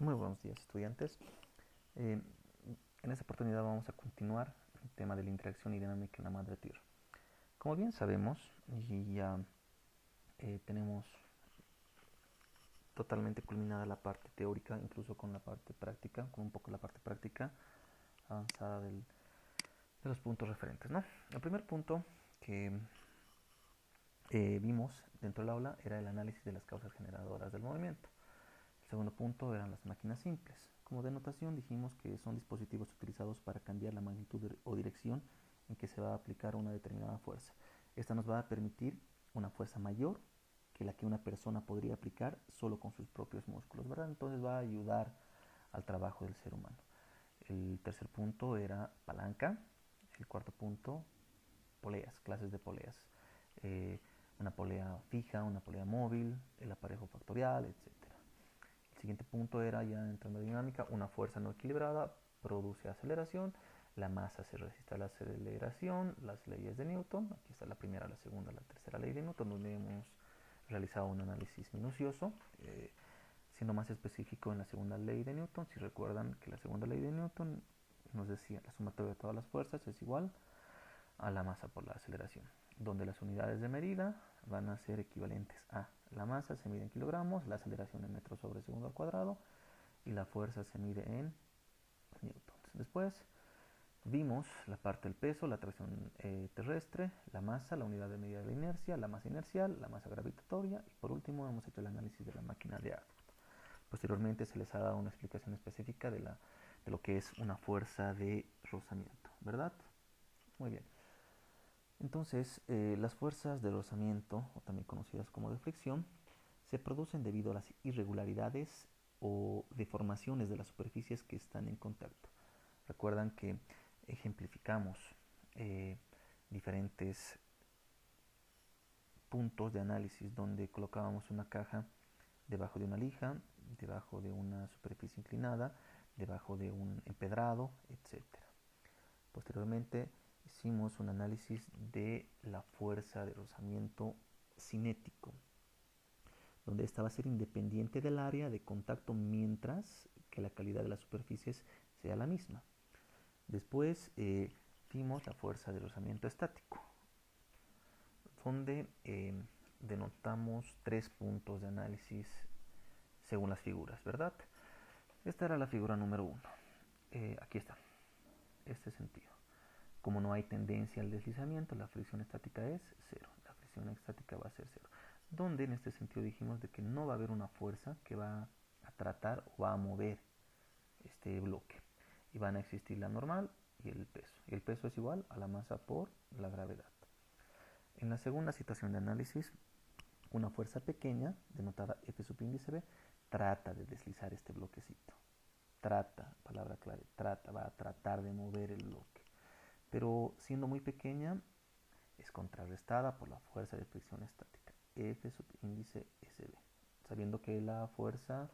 Muy buenos días, estudiantes. Eh, en esta oportunidad vamos a continuar el tema de la interacción y dinámica en la madre tierra. Como bien sabemos, y ya tenemos totalmente culminada la parte teórica, incluso con la parte práctica, con un poco la parte práctica avanzada de los puntos referentes, ¿no? El primer punto que vimos dentro del aula era el análisis de las causas generadoras del movimiento. El segundo punto eran las máquinas simples. Como denotación dijimos que son dispositivos utilizados para cambiar la magnitud o dirección en que se va a aplicar una determinada fuerza. Esta nos va a permitir una fuerza mayor que la que una persona podría aplicar solo con sus propios músculos, ¿verdad? Entonces va a ayudar al trabajo del ser humano. El tercer punto era palanca. El cuarto punto, poleas, clases de poleas. Eh, una polea fija, una polea móvil, el aparejo factorial, etc. El siguiente punto era, ya entrando en dinámica, una fuerza no equilibrada produce aceleración, la masa se resiste a la aceleración, las leyes de Newton. Aquí está la primera, la segunda, la tercera ley de Newton, donde hemos realizado un análisis minucioso, siendo más específico en la segunda ley de Newton. Si recuerdan que la segunda ley de Newton nos decía la sumatoria de todas las fuerzas es igual a la masa por la aceleración, donde las unidades de medida van a ser equivalentes a la masa se mide en kilogramos, la aceleración en metros sobre segundo al cuadrado y la fuerza se mide en newtons. Después vimos la parte del peso, la tracción terrestre, la masa, la unidad de medida de la inercia, la masa inercial, la masa gravitatoria y por último hemos hecho el análisis de la máquina de Arnold. Posteriormente se les ha dado una explicación específica de lo que es una fuerza de rozamiento, ¿verdad? Muy bien. Entonces, las fuerzas de rozamiento, o también conocidas como de fricción, se producen debido a las irregularidades o deformaciones de las superficies que están en contacto. Recuerdan que ejemplificamos eh, diferentes puntos de análisis donde colocábamos una caja debajo de una lija, debajo de una superficie inclinada, debajo de un empedrado, etcétera. Posteriormente hicimos un análisis de la fuerza de rozamiento cinético, donde esta va a ser independiente del área de contacto mientras que la calidad de las superficies sea la misma. Después vimos la fuerza de rozamiento estático, donde denotamos tres puntos de análisis según las figuras, ¿verdad? Esta era la figura número 1. Aquí está, este sentido. Como no hay tendencia al deslizamiento, la fricción estática es 0. La fricción estática va a ser 0. Donde en este sentido dijimos de que no va a haber una fuerza que va a tratar o va a mover este bloque. Y van a existir la normal y el peso. Y el peso es igual a la masa por la gravedad. En la segunda situación de análisis, una fuerza pequeña, denotada F sub índice B, trata de deslizar este bloquecito. Trata, palabra clave, trata, va a tratar de mover el bloque. Pero siendo muy pequeña, es contrarrestada por la fuerza de fricción estática, F sub índice SB, sabiendo que la fuerza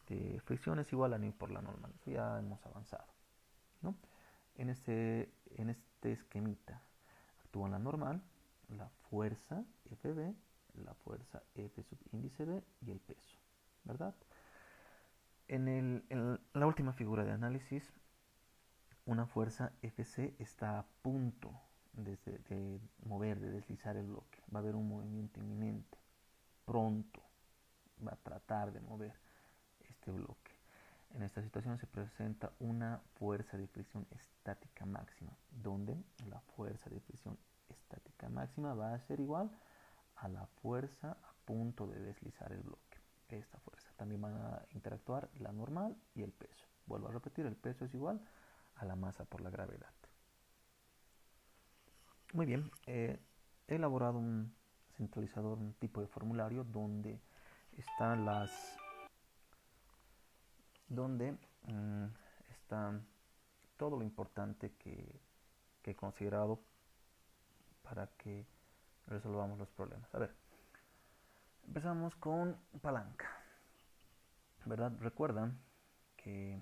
de fricción es igual a nu por la normal. Eso ya hemos avanzado, ¿no? En este esquemita actúan la normal, la fuerza FB, la fuerza F sub índice B y el peso, ¿verdad? En la última figura de análisis, una fuerza FC está a punto de mover, de deslizar el bloque. Va a haber un movimiento inminente, pronto, va a tratar de mover este bloque. En esta situación se presenta una fuerza de fricción estática máxima, donde la fuerza de fricción estática máxima va a ser igual a la fuerza a punto de deslizar el bloque. Esta fuerza. También van a interactuar la normal y el peso. Vuelvo a repetir, el peso es igual a la masa por la gravedad. Muy bien, he elaborado un centralizador, un tipo de formulario están las donde está todo lo importante que he considerado para que resolvamos los problemas. A ver, empezamos con palanca, ¿verdad? Recuerdan que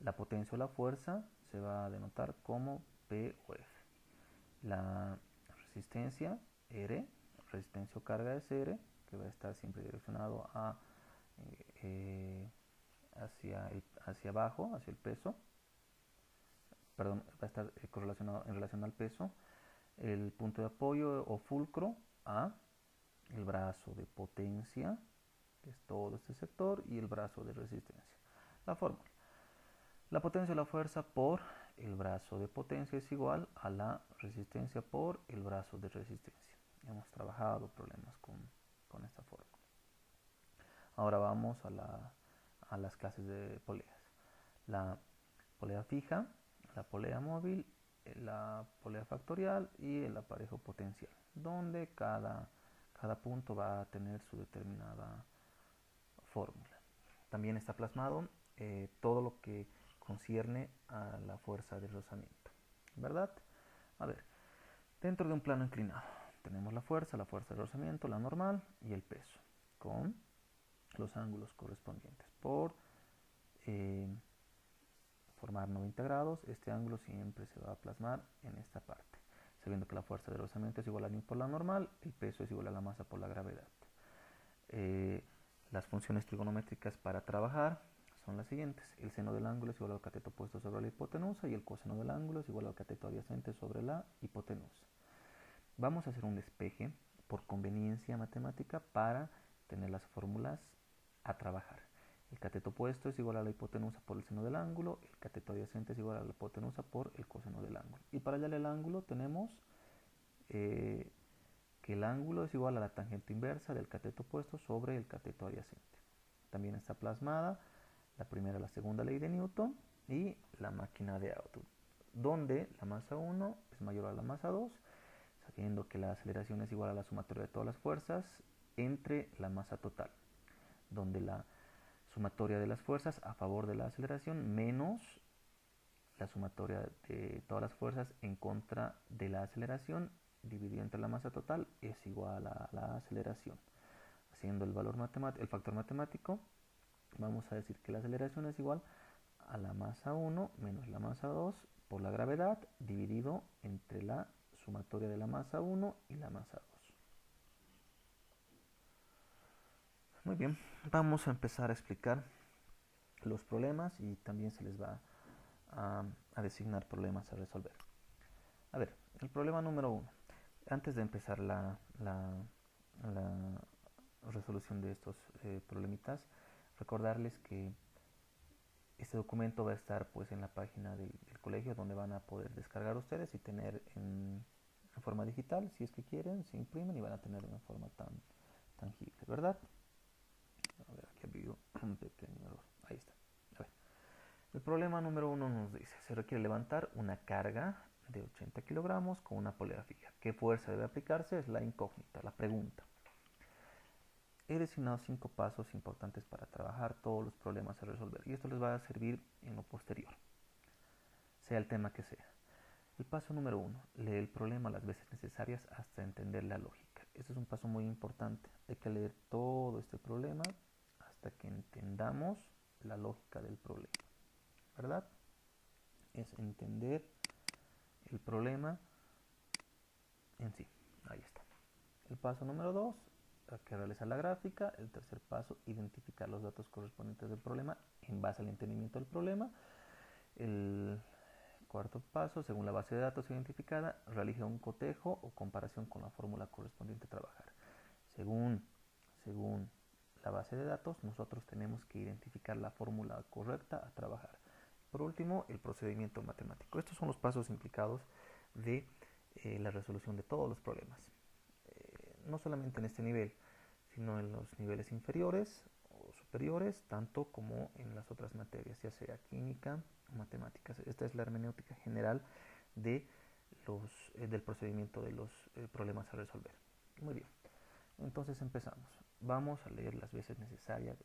la potencia o la fuerza se va a denotar como P o F. La resistencia R, resistencia o carga es R, que va a estar siempre direccionado a hacia abajo, hacia el peso, perdón, va a estar correlacionado en relación al peso, el punto de apoyo o fulcro a el brazo de potencia, que es todo este sector, y el brazo de resistencia. La fórmula: la potencia o la fuerza por el brazo de potencia es igual a la resistencia por el brazo de resistencia. Hemos trabajado problemas con esta fórmula. Ahora vamos a las clases de poleas. La polea fija, la polea móvil, la polea factorial y el aparejo potencial, donde cada punto va a tener su determinada fórmula. También está plasmado todo lo que concierne a la fuerza de rozamiento, ¿verdad? A ver, dentro de un plano inclinado tenemos la fuerza de rozamiento, la normal y el peso, con los ángulos correspondientes. Por formar 90 grados, este ángulo siempre se va a plasmar en esta parte, sabiendo que la fuerza de rozamiento es igual a la por la normal, el peso es igual a la masa por la gravedad. Las funciones trigonométricas para trabajar son las siguientes: el seno del ángulo es igual al cateto opuesto sobre la hipotenusa y el coseno del ángulo es igual al cateto adyacente sobre la hipotenusa. Vamos a hacer un despeje por conveniencia matemática para tener las fórmulas a trabajar. El cateto opuesto es igual a la hipotenusa por el seno del ángulo, el cateto adyacente es igual a la hipotenusa por el coseno del ángulo. Y para hallar el ángulo tenemos que el ángulo es igual a la tangente inversa del cateto opuesto sobre el cateto adyacente. También está plasmada la primera y la segunda ley de Newton y la máquina de auto, donde la masa 1 es mayor a la masa 2, sabiendo que la aceleración es igual a la sumatoria de todas las fuerzas entre la masa total, donde la sumatoria de las fuerzas a favor de la aceleración menos la sumatoria de todas las fuerzas en contra de la aceleración dividido entre la masa total es igual a la aceleración. Haciendo el factor matemático, vamos a decir que la aceleración es igual a la masa 1 menos la masa 2 por la gravedad dividido entre la sumatoria de la masa 1 y la masa 2. Muy bien, vamos a empezar a explicar los problemas y también se les va a designar problemas a resolver. A ver, el problema número 1. Antes de empezar la resolución de estos problemitas, recordarles que este documento va a estar pues en la página del colegio, donde van a poder descargar ustedes y tener en forma digital, si es que quieren, se imprimen y van a tener una forma tan tangible, ¿verdad? A ver, aquí ha habido un pequeño error. Ahí está. A ver. El problema número 1 nos dice: se requiere levantar una carga de 80 kilogramos con una polea fija. ¿Qué fuerza debe aplicarse? Es la incógnita, la pregunta. He designado 5 pasos importantes para trabajar todos los problemas a resolver, y esto les va a servir en lo posterior, sea el tema que sea. El paso número 1: lee el problema las veces necesarias hasta entender la lógica. Este es un paso muy importante. Hay que leer todo este problema hasta que entendamos la lógica del problema, ¿verdad? Es entender el problema en sí. Ahí está. El paso número 2: hay que realizar la gráfica. El tercer paso: identificar los datos correspondientes del problema en base al entendimiento del problema. El cuarto paso: según la base de datos identificada, realiza un cotejo o comparación con la fórmula correspondiente a trabajar. Según la base de datos, nosotros tenemos que identificar la fórmula correcta a trabajar. Por último, el procedimiento matemático. Estos son los pasos implicados de la resolución de todos los problemas. No solamente en este nivel, sino en los niveles inferiores o superiores, tanto como en las otras materias, ya sea química o matemáticas. Esta es la hermenéutica general del procedimiento de los problemas a resolver. Muy bien, entonces empezamos. Vamos a leer las veces necesarias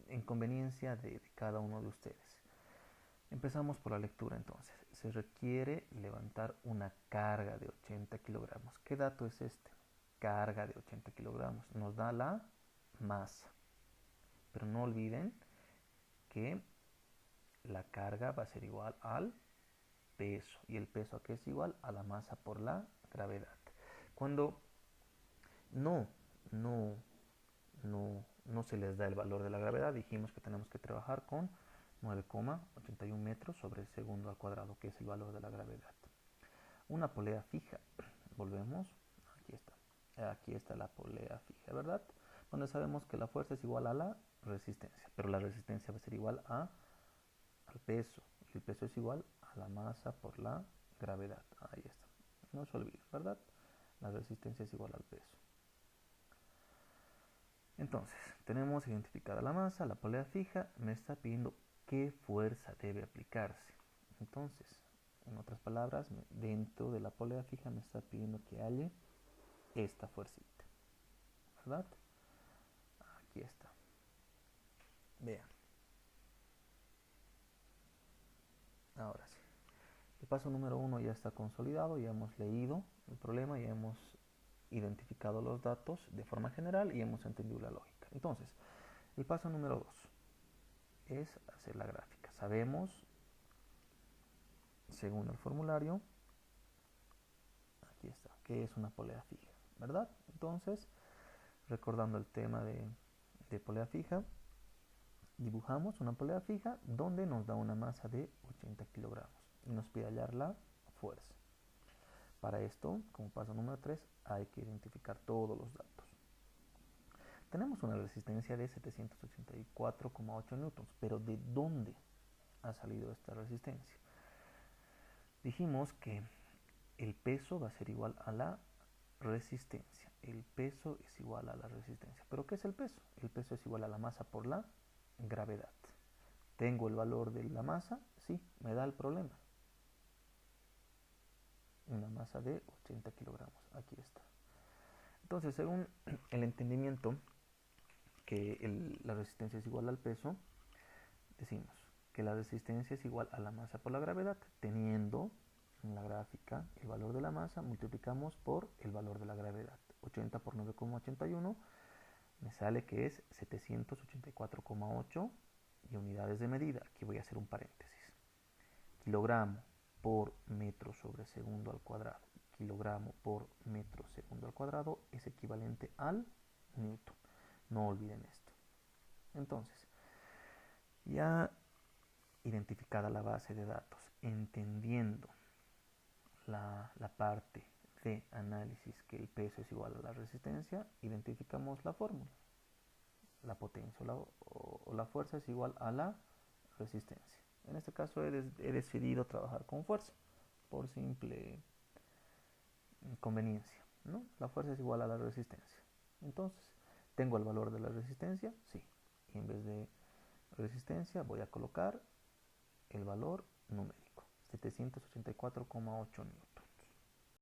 en conveniencia de cada uno de ustedes. Empezamos por la lectura entonces. Se requiere levantar una carga de 80 kilogramos. ¿Qué dato es este? Carga de 80 kilogramos. Nos da la masa. Pero no olviden que la carga va a ser igual al peso. ¿Y el peso a qué es igual? A la masa por la gravedad. Cuando no no se les da el valor de la gravedad, dijimos que tenemos que trabajar con 9,81 metros sobre segundo al cuadrado, que es el valor de la gravedad. Una polea fija, volvemos, aquí está la polea fija, ¿verdad? Donde sabemos que la fuerza es igual a la resistencia, pero la resistencia va a ser igual al peso, y el peso es igual a la masa por la gravedad. Ahí está, no se olviden, ¿verdad? La resistencia es igual al peso. Entonces, tenemos identificada la masa, la polea fija, me está pidiendo qué fuerza debe aplicarse. Entonces, en otras palabras, dentro de la polea fija me está pidiendo que halle esta fuercita, ¿verdad? Aquí está. Vean. Ahora sí. El paso número 1 ya está consolidado, ya hemos leído el problema, ya hemos identificado los datos de forma general y hemos entendido la lógica. Entonces, el paso número 2 es hacer la gráfica. Sabemos, según el formulario, aquí está, que es una polea fija, ¿verdad? Entonces, recordando el tema de polea fija, dibujamos una polea fija donde nos da una masa de 80 kilogramos y nos pide hallar la fuerza. Para esto, como paso número 3, hay que identificar todos los datos. Tenemos una resistencia de 784,8 newtons, pero ¿de dónde ha salido esta resistencia? Dijimos que el peso va a ser igual a la resistencia. El peso es igual a la resistencia. ¿Pero qué es el peso? El peso es igual a la masa por la gravedad. ¿Tengo el valor de la masa? Sí, me da el problema. Una masa de 80 kilogramos. Aquí está. Entonces, según el entendimiento que la resistencia es igual al peso, decimos que la resistencia es igual a la masa por la gravedad. Teniendo en la gráfica el valor de la masa, multiplicamos por el valor de la gravedad. 80 por 9,81 me sale que es 784,8 y unidades de medida. Aquí voy a hacer un paréntesis. Kilogramo por metro sobre segundo al cuadrado. Kilogramo por metro segundo al cuadrado es equivalente al newton. No olviden esto. Entonces, ya identificada la base de datos, entendiendo la parte de análisis que el peso es igual a la resistencia, identificamos la fórmula. La potencia o la fuerza es igual a la resistencia. En este caso he decidido trabajar con fuerza por simple conveniencia, ¿no? La fuerza es igual a la resistencia. Entonces, ¿tengo el valor de la resistencia? Sí. Y en vez de resistencia voy a colocar el valor numérico, 784,8 newton.